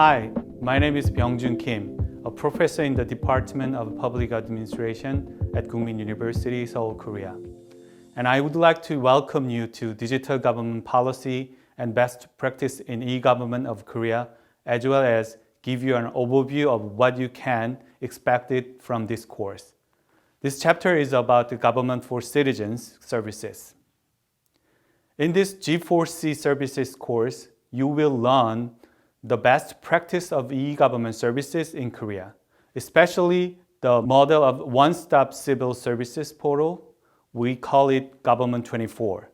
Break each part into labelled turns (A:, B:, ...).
A: Hi, my name is Byung-Jun Kim, a professor in the Department of Public Administration at Kookmin University, Seoul, Korea. And I would like to welcome you to Digital Government Policy and Best Practice in E-Government of Korea, as well as give you an overview of what you can expect it from this course. This chapter is about the Government for Citizens services. In this G4C services course, you will learn the best practice of e-government services in Korea, especially the model of one-stop civil services portal. We call it Government 24.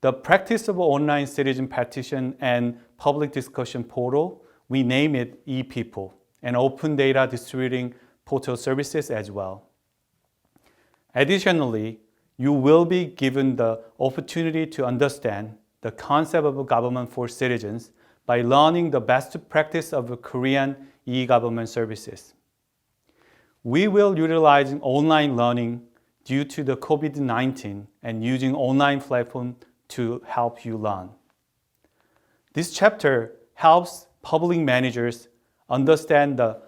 A: The practice of online citizen petition and public discussion portal, we name it e-people, and open data distributing portal services as well. Additionally, you will be given the opportunity to understand the concept of government for citizens by learning the best practice of Korean e-government services. We will utilize online learning due to the COVID-19 and using online platform to help you learn. This chapter helps public managers understand the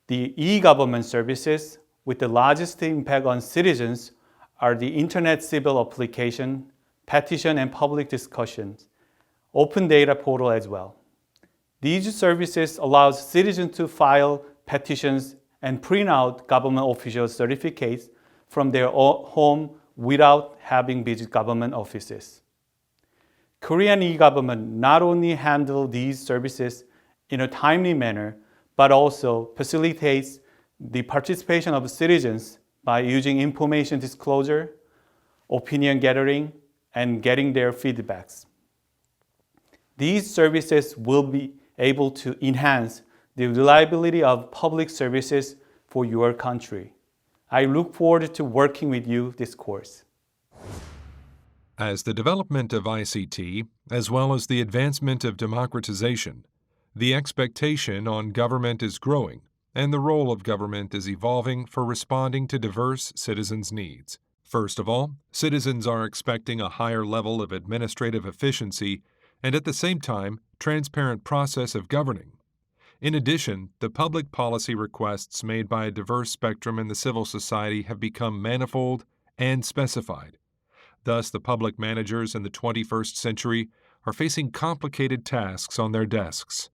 A: e-government services with the largest impact on citizens are the Internet civil application, petition and public discussions, open data portal as well. These services allow citizens to file petitions and print out government official certificates from their home without having visit government offices. Korean e-government not only handles these services in a timely manner, but also facilitates the participation of citizens by using information disclosure, opinion gathering, and getting their feedbacks. These services will be able to enhance the reliability of public services for your country. I look forward to working with you this course.
B: As the development of ICT, as well as the advancement of democratization, the expectation on government is growing, and the role of government is evolving for responding to diverse citizens' needs. First of all, citizens are expecting a higher level of administrative efficiency and at the same time, transparent process of governing. In addition, the public policy requests made by a diverse spectrum in the civil society have become manifold and specified. Thus, the public managers in the 21st century are facing complicated tasks on their desks.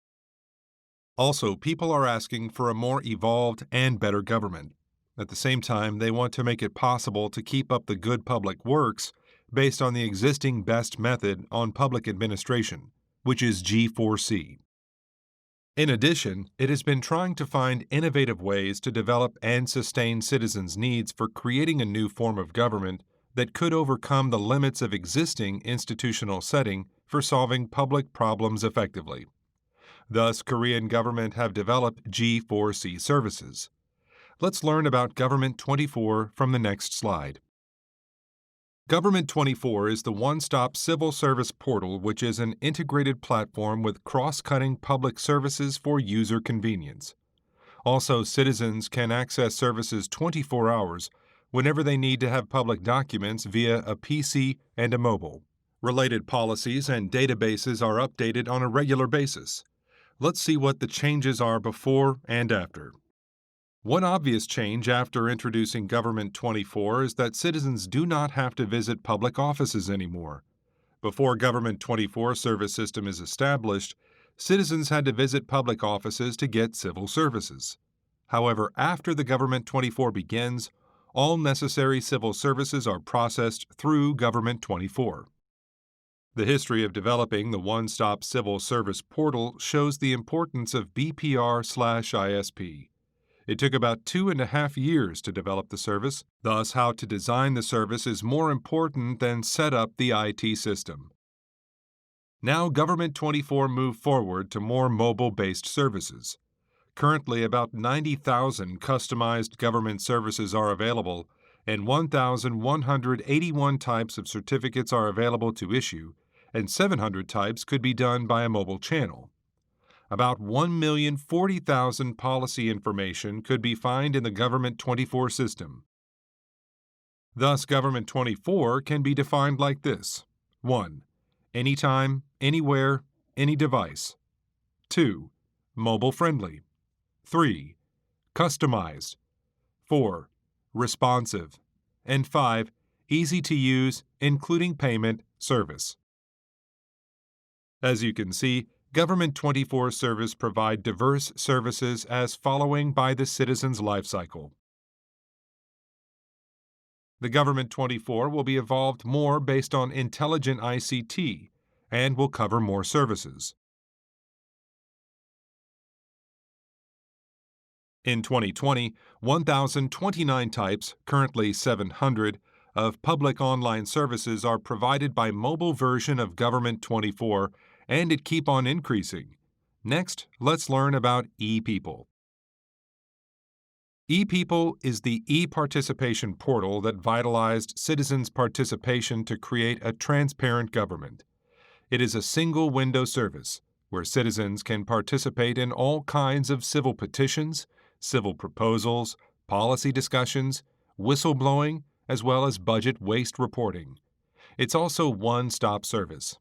B: Also, people are asking for a more evolved and better government. At the same time, they want to make it possible to keep up the good public works based on the existing best method on public administration, which is G4C. In addition, it has been trying to find innovative ways to develop and sustain citizens' needs for creating a new form of government that could overcome the limits of existing institutional setting for solving public problems effectively. Thus, Korean government have developed G4C services. Let's learn about Government 24 from the next slide. Government 24 is the one-stop civil service portal which is an integrated platform with cross-cutting public services for user convenience. Also, citizens can access services 24 hours whenever they need to have public documents via a PC and a mobile. Related policies and databases are updated on a regular basis. Let's see what the changes are before and after. One obvious change after introducing Government 24 is that citizens do not have to visit public offices anymore. Before Government 24 service system is established, citizens had to visit public offices to get civil services. However, after the Government 24 begins, all necessary civil services are processed through Government 24. The history of developing the one-stop civil service portal shows the importance of BPR/ISP. It took about 2.5 years to develop the service, thus how to design the service is more important than set up the IT system. Now Government 24 moved forward to more mobile-based services. Currently, about 90,000 customized government services are available, and 1,181 types of certificates are available to issue, and 700 types could be done by a mobile channel. About 1,040,000 policy information could be found in the Government 24 system. Thus, Government 24 can be defined like this. 1. Anytime, anywhere, any device. 2. mobile-friendly. 3. Customized. 4. Responsive. And 5. Easy to use, including payment, service. As you can see, Government 24 service provide diverse services as following by the citizen's life cycle. The Government 24 will be evolved more based on intelligent ICT and will cover more services. In 2020, 1,029 types, currently 700, of public online services are provided by mobile version of Government 24, and it keep on increasing. Next, let's learn about ePeople. ePeople is the e-participation portal that vitalized citizens' participation to create a transparent government. It is a single-window service where citizens can participate in all kinds of civil petitions, civil proposals, policy discussions, whistleblowing, as well as budget waste reporting. It's also one-stop service.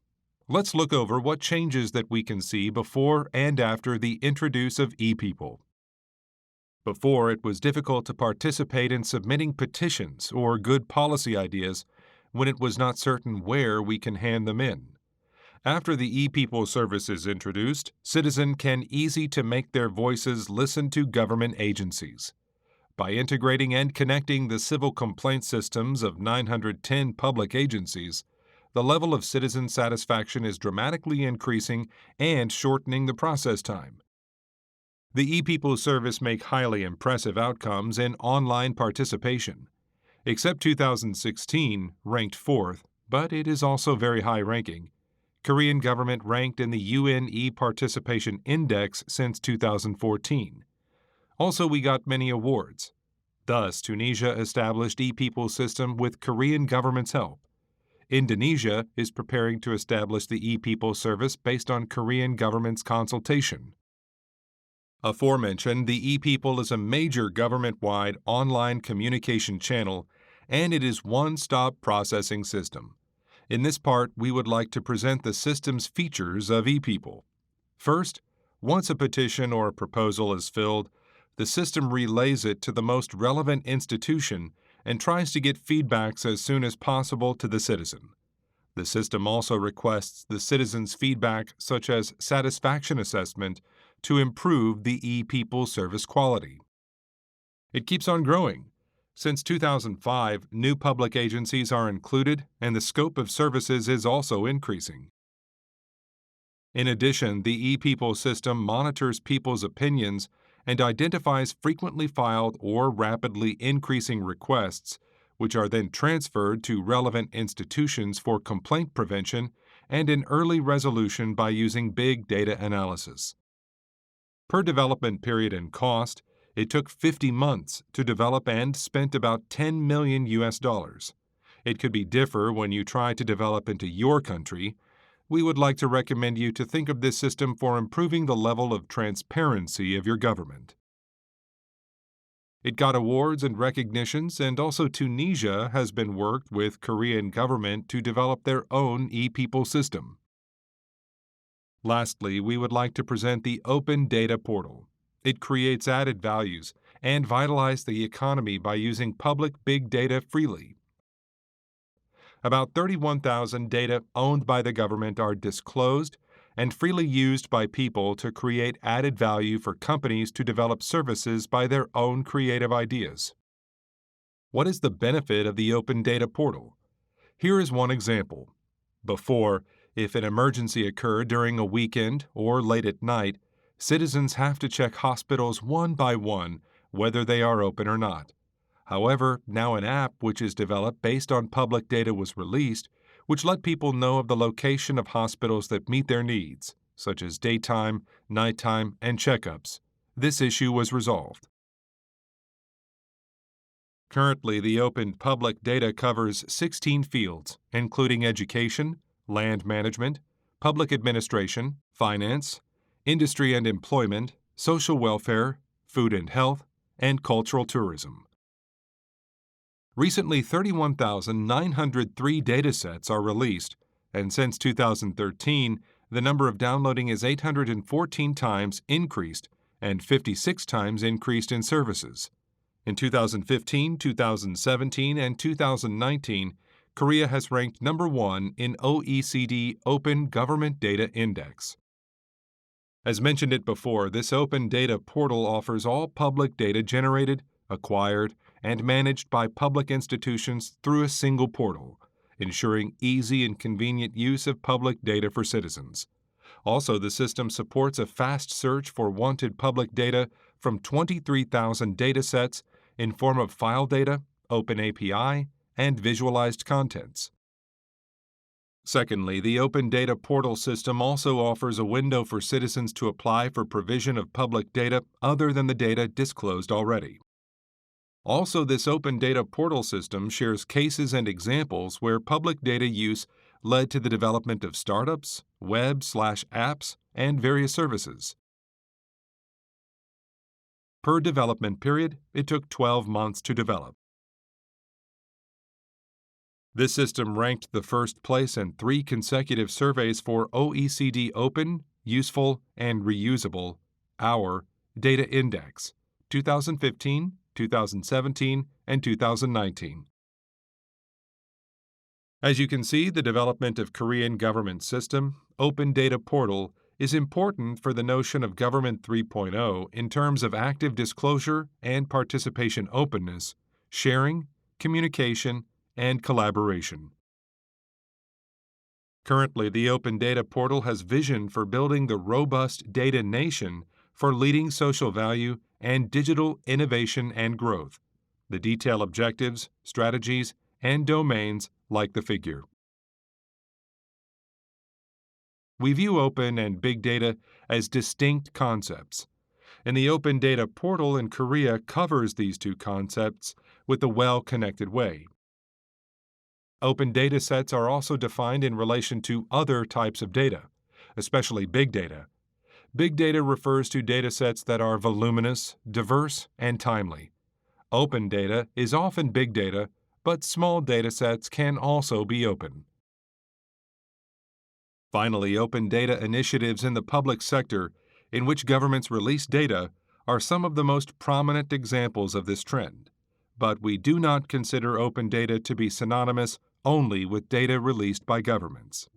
B: Let's look over what changes that we can see before and after the introduce of ePeople. Before, it was difficult to participate in submitting petitions or good policy ideas when it was not certain where we can hand them in. After the ePeople service is introduced, citizens can easy to make their voices listened to government agencies. By integrating and connecting the civil complaint systems of 910 public agencies, the level of citizen satisfaction is dramatically increasing and shortening the process time. The ePeople service make highly impressive outcomes in online participation. Except 2016, ranked 4th, but it is also very high ranking. Korean government ranked in the UN e-participation index since 2014. Also, we got many awards. Thus, Tunisia established ePeople system with Korean government's help. Indonesia is preparing to establish the ePeople service based on Korean government's consultation. Aforementioned, the ePeople is a major government-wide online communication channel, and it is one-stop processing system. In this part, we would like to present the system's features of ePeople. First, once a petition or a proposal is filled, the system relays it to the most relevant institution and tries to get feedbacks as soon as possible to the citizen. The system also requests the citizen's feedback, such as satisfaction assessment, to improve the ePeople service quality. It keeps on growing. Since 2005, new public agencies are included, and the scope of services is also increasing. In addition, the ePeople system monitors people's opinions and identifies frequently filed or rapidly increasing requests, which are then transferred to relevant institutions for complaint prevention and an early resolution by using big data analysis. Per development period and cost, it took 50 months to develop and spent about $10 million. It could be differ when you try to develop into your country. We would like to recommend you to think of this system for improving the level of transparency of your government. It got awards and recognitions, and also Tunisia has been worked with Korean government to develop their own ePeople system. Lastly, we would like to present the Open Data Portal. It creates added values and vitalizes the economy by using public big data freely. About 31,000 data owned by the government are disclosed and freely used by people to create added value for companies to develop services by their own creative ideas. What is the benefit of the Open Data Portal? Here is one example. Before, if an emergency occurred during a weekend or late at night, citizens have to check hospitals one by one whether they are open or not. However, now an app which is developed based on public data was released, which let people know of the location of hospitals that meet their needs, such as daytime, nighttime, and checkups. This issue was resolved. Currently, the open public data covers 16 fields, including education, land management, public administration, finance, industry and employment, social welfare, food and health, and cultural tourism. Recently, 31,903 datasets are released, and since 2013, the number of downloading is 814 times increased and 56 times increased in services. In 2015, 2017, and 2019, Korea has ranked number 1 in OECD Open Government Data Index. As mentioned it before, this open data portal offers all public data generated, acquired, and managed by public institutions through a single portal, ensuring easy and convenient use of public data for citizens. Also, the system supports a fast search for wanted public data from 23,000 datasets in form of file data, open API, and visualized contents. Secondly, the Open Data Portal system also offers a window for citizens to apply for provision of public data other than the data disclosed already. Also, this Open Data Portal system shares cases and examples where public data use led to the development of startups, web/apps, and various services. Per development period, it took 12 months to develop. This system ranked the first place in 3 consecutive surveys for OECD Open, Useful, and Reusable, Our Data Index, 2015, 2017, and 2019. As you can see, the development of Korean government system, Open Data Portal, is important for the notion of Government 3.0 in terms of active disclosure and participation openness, sharing, communication, and collaboration. Currently, the Open Data Portal has vision for building the robust data nation for leading social value and digital innovation and growth. The detailed objectives, strategies, and domains like the figure. We view open and big data as distinct concepts, and the Open Data Portal in Korea covers these 2 concepts with a well-connected way. Open data sets are also defined in relation to other types of data, especially big data. Big data refers to data sets that are voluminous, diverse, and timely. Open data is often big data, but small data sets can also be open. Finally, open data initiatives in the public sector, in which governments release data, are some of the most prominent examples of this trend. But we do not consider open data to be synonymous only with data released by governments.